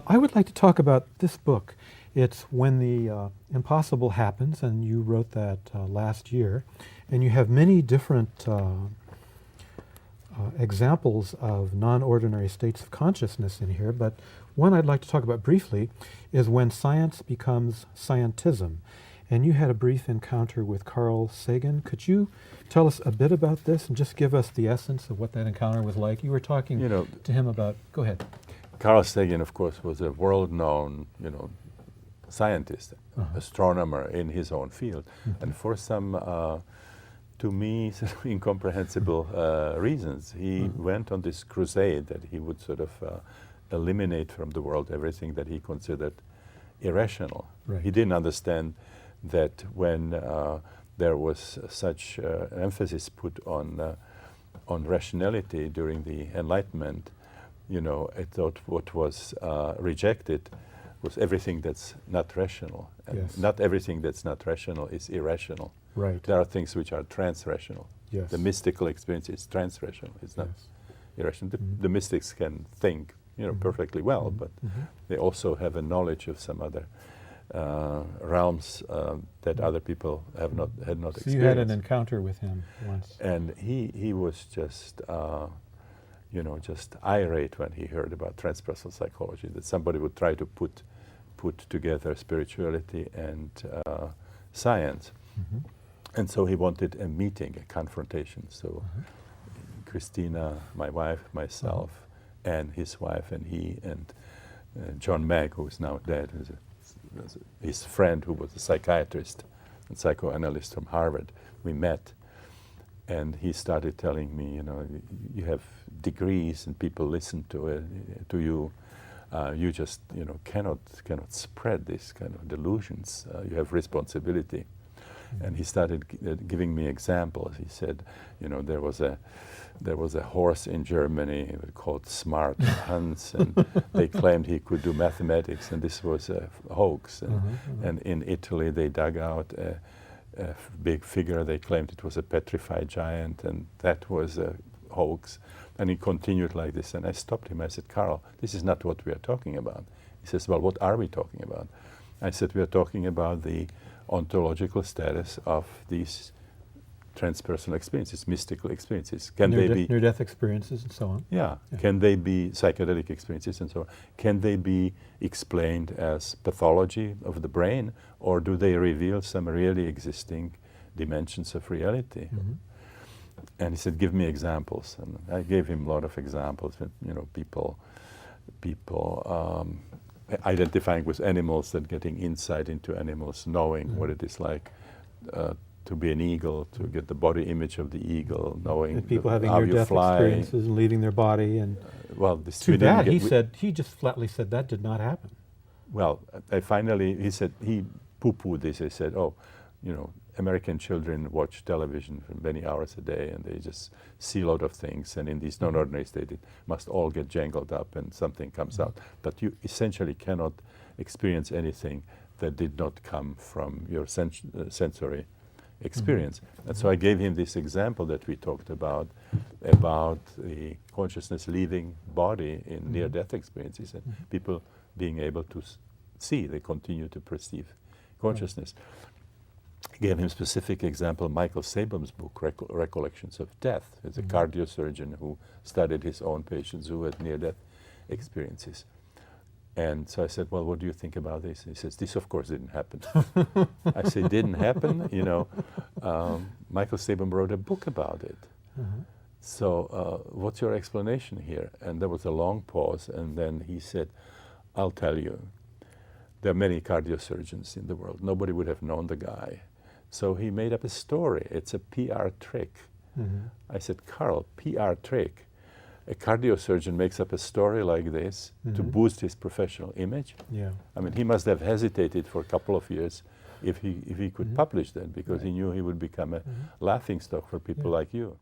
I would like to talk about this book. It's When the Impossible Happens, and you wrote that last year. And you have many different examples of non-ordinary states of consciousness in here, but one I'd like to talk about briefly is when science becomes scientism. And you had a brief encounter with Carl Sagan. Could you tell us a bit about this and just give us the essence of what that encounter was like? You were talking to him about, go ahead. Carl Sagan, of course, was a world-known, scientist, astronomer in his own field. And for some, to me, sort of incomprehensible reasons, he went on this crusade that he would sort of eliminate from the world everything that he considered irrational. Right. He didn't understand that when there was such emphasis put on rationality during the Enlightenment, I thought what was rejected was everything that's not rational. And Yes. not everything that's not rational is irrational. Right. There are things which are trans-rational. Yes. The mystical experience is trans-rational. It's not Yes. irrational. The mystics can think, perfectly well, but they also have a knowledge of some other realms that other people had not experienced. So you had an encounter with him once. And he was just, just irate when he heard about transpersonal psychology, that somebody would try to put together spirituality and science. And so he wanted a meeting, a confrontation. So Christina, my wife, myself, and his wife, and he, and John Magg, who is now dead, his friend who was a psychiatrist and psychoanalyst from Harvard, we met. And he started telling me, you have degrees and people listen to you. You just, cannot spread this kind of delusions. You have responsibility. And he started giving me examples. He said, there was a horse in Germany called Smart Hans, and they claimed he could do mathematics, and this was a hoax. And in Italy, they dug out a big figure. They claimed it was a petrified giant, and that was a hoax. And he continued like this, and I stopped him. I said, Carl, this is not what we are talking about. He says, well, what are we talking about? I said, we are talking about the ontological status of these transpersonal experiences, mystical experiences. Can they be near-death experiences and so on? Yeah. Can they be psychedelic experiences and so on? Can they be explained as pathology of the brain, or do they reveal some really existing dimensions of reality? And he said, give me examples. And I gave him a lot of examples. People identifying with animals and getting insight into animals, knowing what it is like to be an eagle, to get the body image of the eagle, knowing and people having how you near-death fly. experiences and leaving their body. And well, this too bad. He just flatly said that did not happen. Well, he said, he poo-pooed this. He said, American children watch television for many hours a day, and they just see a lot of things, and in these non-ordinary states, it must all get jangled up and something comes out. But you essentially cannot experience anything that did not come from your sensory experience. And so I gave him this example that we talked about the consciousness leaving body in near-death experiences, and people being able to see, they continue to perceive consciousness. I gave him specific example, Michael Sabom's book, Recollections of Death. He's a cardiosurgeon who studied his own patients who had near-death experiences. And so I said, well, what do you think about this? He says, this of course didn't happen. I said, didn't happen? Michael Sabom wrote a book about it. So what's your explanation here? And there was a long pause, and then he said, I'll tell you. There are many cardiosurgeons in the world. Nobody would have known the guy. So he made up a story. It's a PR trick. I said, Carl, PR trick? A cardiosurgeon makes up a story like this to boost his professional image? Yeah. I mean, he must have hesitated for a couple of years if he could publish that, because he knew he would become a laughingstock for people like you.